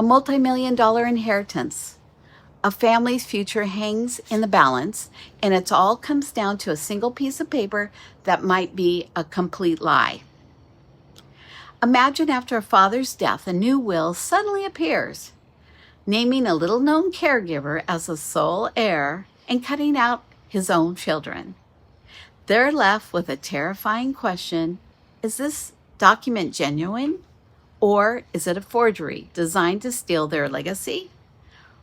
A multi-million-dollar inheritance. A family's future hangs in the balance, and it all comes down to a single piece of paper that might be a complete lie. Imagine after a father's death, a new will suddenly appears, naming a little-known caregiver as the sole heir and cutting out his own children. They're left with a terrifying question: is this document genuine, or is it a forgery designed to steal their legacy?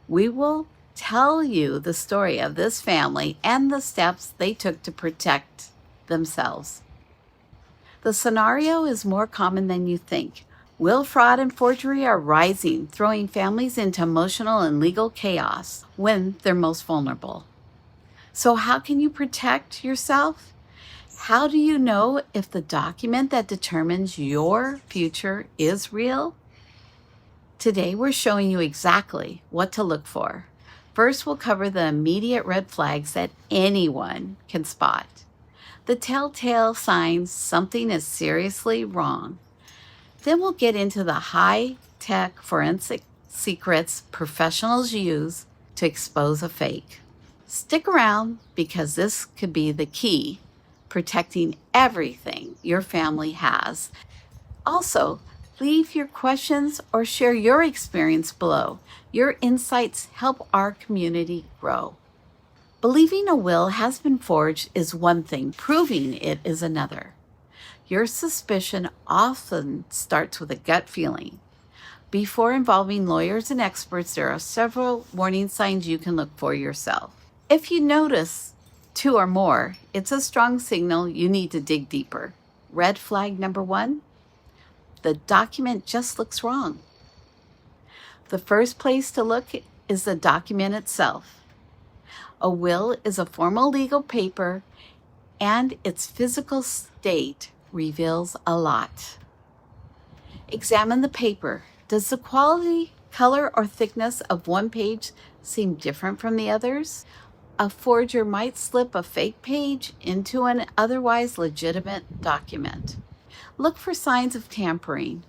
We will tell you the story of this family and the steps they took to protect themselves. The scenario is more common than you think. Will fraud and forgery are rising, throwing families into emotional and legal chaos when they're most vulnerable. So how can you protect yourself? How do you know if the document that determines your future is real? Today, we're showing you exactly what to look for. First, we'll cover the immediate red flags that anyone can spot. The telltale signs something is seriously wrong. Then we'll get into the high-tech forensic secrets professionals use to expose a fake. Stick around, because this could be the key, protecting everything your family has. Also, leave your questions or share your experience below. Your insights help our community grow. Believing a will has been forged is one thing, proving it is another. Your suspicion often starts with a gut feeling. Before involving lawyers and experts, there are several warning signs you can look for yourself. If you notice 2 or more, it's a strong signal you need to dig deeper. Red flag number 1, the document just looks wrong. The first place to look is the document itself. A will is a formal legal paper, and its physical state reveals a lot. Examine the paper. Does the quality, color, or thickness of one page seem different from the others? A forger might slip a fake page into an otherwise legitimate document. Look for signs of tampering.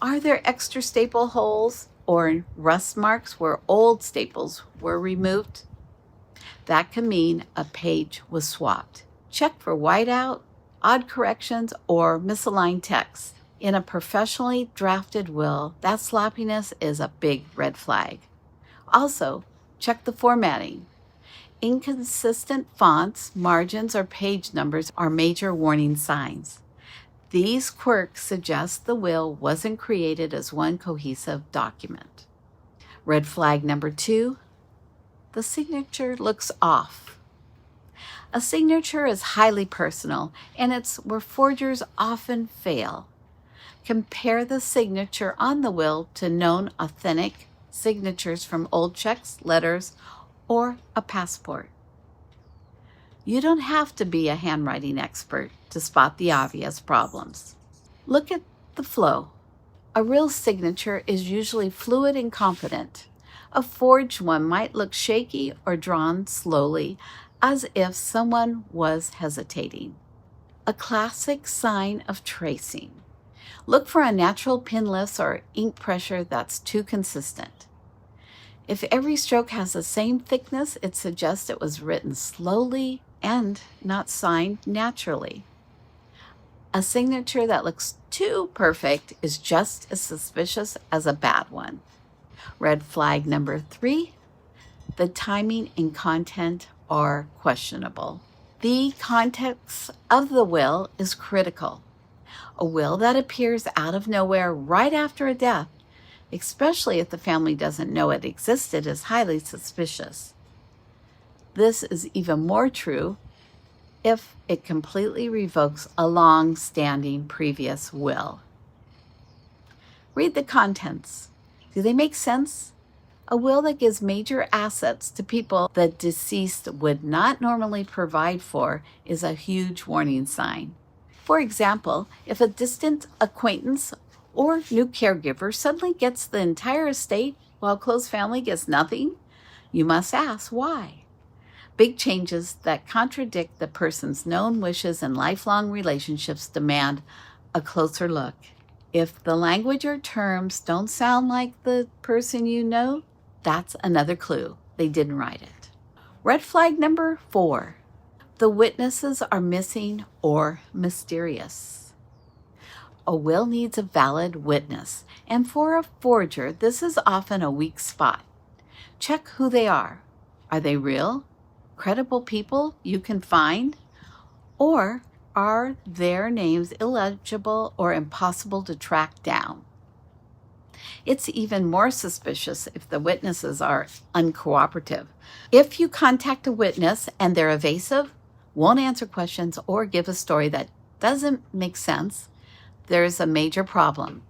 Are there extra staple holes or rust marks where old staples were removed? That can mean a page was swapped. Check for whiteout, odd corrections, or misaligned text. In a professionally drafted will, that sloppiness is a big red flag. Also, check the formatting. Inconsistent fonts, margins, or page numbers are major warning signs. These quirks suggest the will wasn't created as one cohesive document. Red flag number 2, the signature looks off. A signature is highly personal, and it's where forgers often fail. Compare the signature on the will to known authentic signatures from old checks, letters, or a passport. You don't have to be a handwriting expert to spot the obvious problems. Look at the flow. A real signature is usually fluid and confident. A forged one might look shaky or drawn slowly, as if someone was hesitating. A classic sign of tracing. Look for unnatural pen lifts or ink pressure that's too consistent. If every stroke has the same thickness, it suggests it was written slowly and not signed naturally. A signature that looks too perfect is just as suspicious as a bad one. Red flag number 3, the timing and content are questionable. The context of the will is critical. A will that appears out of nowhere right after a death, especially if the family doesn't know it existed, is highly suspicious. This is even more true if it completely revokes a long-standing previous will. Read the contents. Do they make sense? A will that gives major assets to people the deceased would not normally provide for is a huge warning sign. For example, if a distant acquaintance or new caregiver suddenly gets the entire estate while close family gets nothing, you must ask why. Big changes that contradict the person's known wishes and lifelong relationships demand a closer look. If the language or terms don't sound like the person you know, that's another clue they didn't write it. Red flag number 4. The witnesses are missing or mysterious. A will needs a valid witness, and for a forger, this is often a weak spot. Check who they are. Are they real, credible people you can find? Or are their names illegible or impossible to track down? It's even more suspicious if the witnesses are uncooperative. If you contact a witness and they're evasive, won't answer questions, or give a story that doesn't make sense, there's a major problem.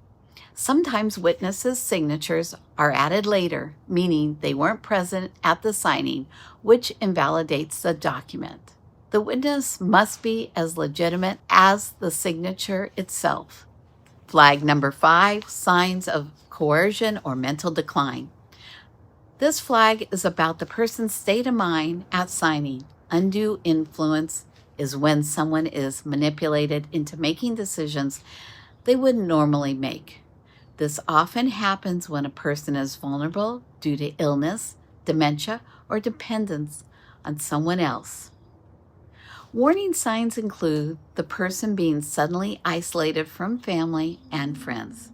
Sometimes witnesses' signatures are added later, meaning they weren't present at the signing, which invalidates the document. The witness must be as legitimate as the signature itself. Flag number 5, signs of coercion or mental decline. This flag is about the person's state of mind at signing. Undue influence is when someone is manipulated into making decisions they wouldn't normally make. This often happens when a person is vulnerable due to illness, dementia, or dependence on someone else. Warning signs include the person being suddenly isolated from family and friends,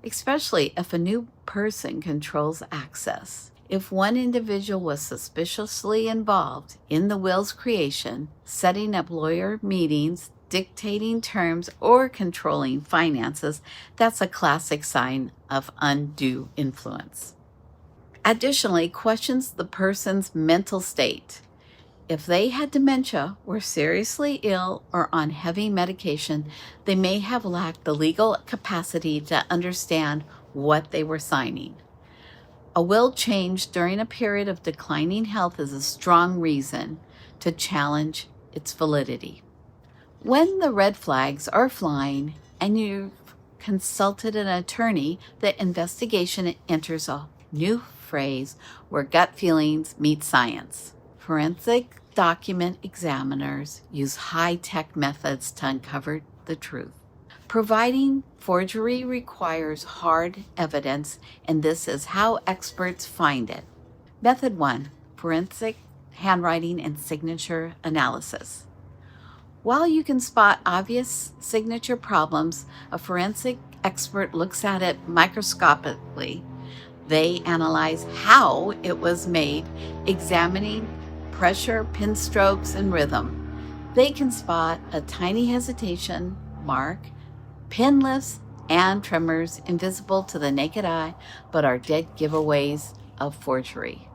especially if a new person controls access. If one individual was suspiciously involved in the will's creation, setting up lawyer meetings, dictating terms, or controlling finances, that's a classic sign of undue influence. Additionally, questions the person's mental state. If they had dementia, were seriously ill, or on heavy medication, they may have lacked the legal capacity to understand what they were signing. A will change during a period of declining health is a strong reason to challenge its validity. When the red flags are flying and you've consulted an attorney, the investigation enters a new phase where gut feelings meet science. Forensic document examiners use high-tech methods to uncover the truth. Providing forgery requires hard evidence, and this is how experts find it. Method 1, forensic handwriting and signature analysis. While you can spot obvious signature problems, a forensic expert looks at it microscopically. They analyze how it was made, examining pressure, pen strokes, and rhythm. They can spot a tiny hesitation mark, pen lifts, and tremors invisible to the naked eye, but are dead giveaways of forgery.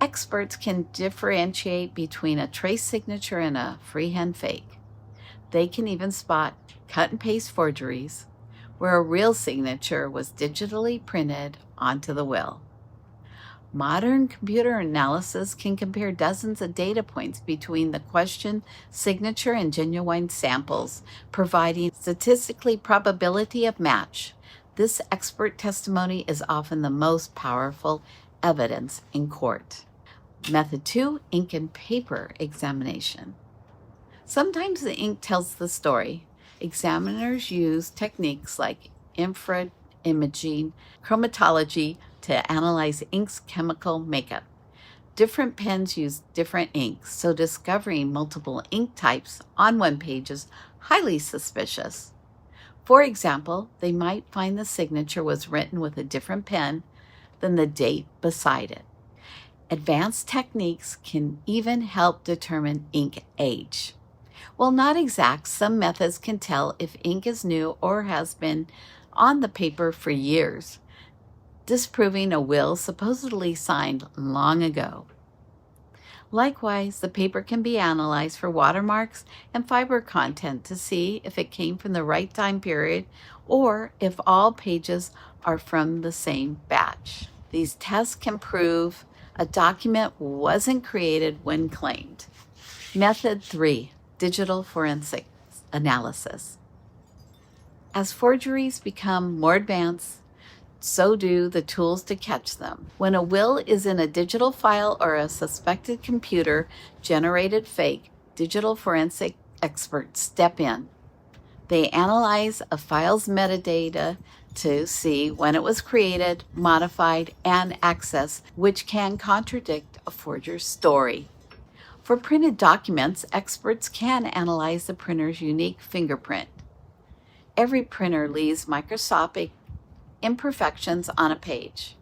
Experts can differentiate between a trace signature and a freehand fake. They can even spot cut and paste forgeries, where a real signature was digitally printed onto the will. Modern computer analysis can compare dozens of data points between the question, signature, and genuine samples, providing statistically probability of match. This expert testimony is often the most powerful evidence in court. Method 2, ink and paper examination. Sometimes the ink tells the story. Examiners use techniques like infrared imaging, chromatology to analyze ink's chemical makeup. Different pens use different inks, so discovering multiple ink types on one page is highly suspicious. For example, they might find the signature was written with a different pen than the date beside it. Advanced techniques can even help determine ink age. While not exact, some methods can tell if ink is new or has been on the paper for years, disproving a will supposedly signed long ago. Likewise, the paper can be analyzed for watermarks and fiber content to see if it came from the right time period or if all pages are from the same batch. These tests can prove a document wasn't created when claimed. Method 3, digital forensic analysis. As forgeries become more advanced, so do the tools to catch them. When a will is in a digital file or a suspected computer-generated fake, digital forensic experts step in. They analyze a file's metadata to see when it was created, modified, and accessed, which can contradict a forger's story. For printed documents, experts can analyze the printer's unique fingerprint. Every printer leaves microscopic imperfections on a page.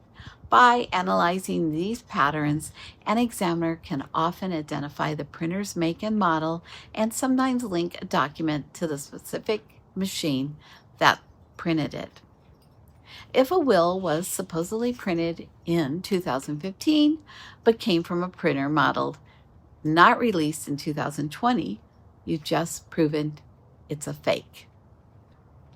By analyzing these patterns, an examiner can often identify the printer's make and model and sometimes link a document to the specific machine that printed it. If a will was supposedly printed in 2015 but came from a printer model not released in 2020, you've just proven it's a fake.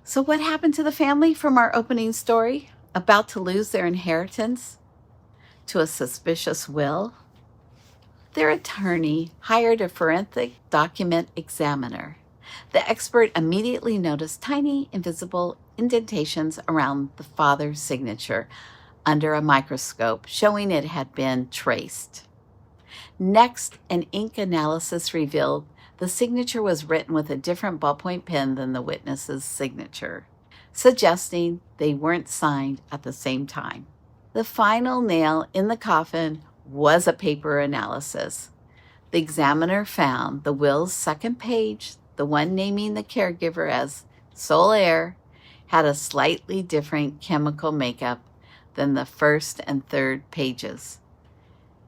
So what happened to the family from our opening story? About to lose their inheritance to a suspicious will? Their attorney hired a forensic document examiner. The expert immediately noticed tiny, invisible indentations around the father's signature under a microscope, showing it had been traced. Next, an ink analysis revealed the signature was written with a different ballpoint pen than the witness's signature, suggesting they weren't signed at the same time. The final nail in the coffin was a paper analysis. The examiner found the will's second page, the one naming the caregiver as sole heir, had a slightly different chemical makeup than the first and third pages.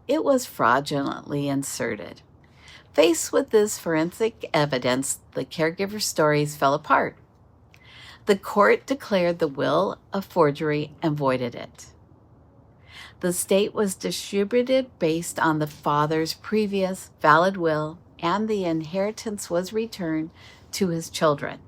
It was fraudulently inserted. Faced with this forensic evidence, the caregiver's stories fell apart. The court declared the will a forgery and voided it. The estate was distributed based on the father's previous valid will, and the inheritance was returned to his children.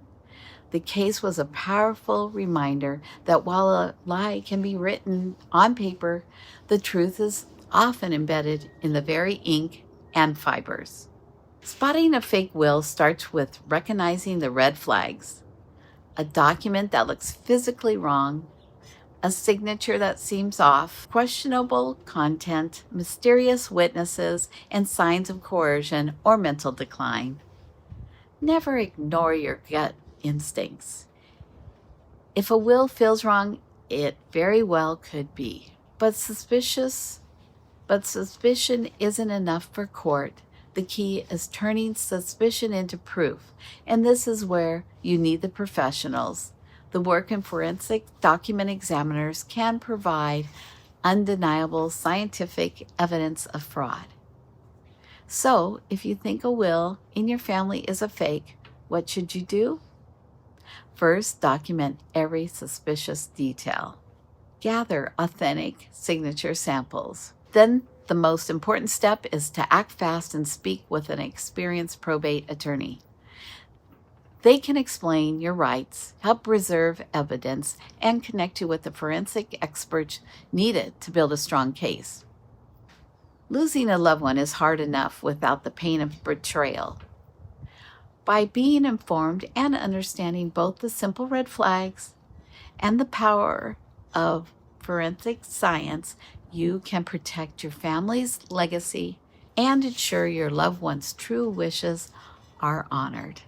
The case was a powerful reminder that while a lie can be written on paper, the truth is often embedded in the very ink and fibers. Spotting a fake will starts with recognizing the red flags: a document that looks physically wrong, a signature that seems off, questionable content, mysterious witnesses, and signs of coercion or mental decline. Never ignore your gut instincts. If a will feels wrong, it very well could be. But suspicion isn't enough for court. The key is turning suspicion into proof, and this is where you need the professionals. The work in forensic document examiners can provide undeniable scientific evidence of fraud. So, if you think a will in your family is a fake, what should you do? First, document every suspicious detail. Gather authentic signature samples. Then, the most important step is to act fast and speak with an experienced probate attorney. They can explain your rights, help preserve evidence, and connect you with the forensic experts needed to build a strong case. Losing a loved one is hard enough without the pain of betrayal. By being informed and understanding both the simple red flags and the power of forensic science, you can protect your family's legacy and ensure your loved one's true wishes are honored.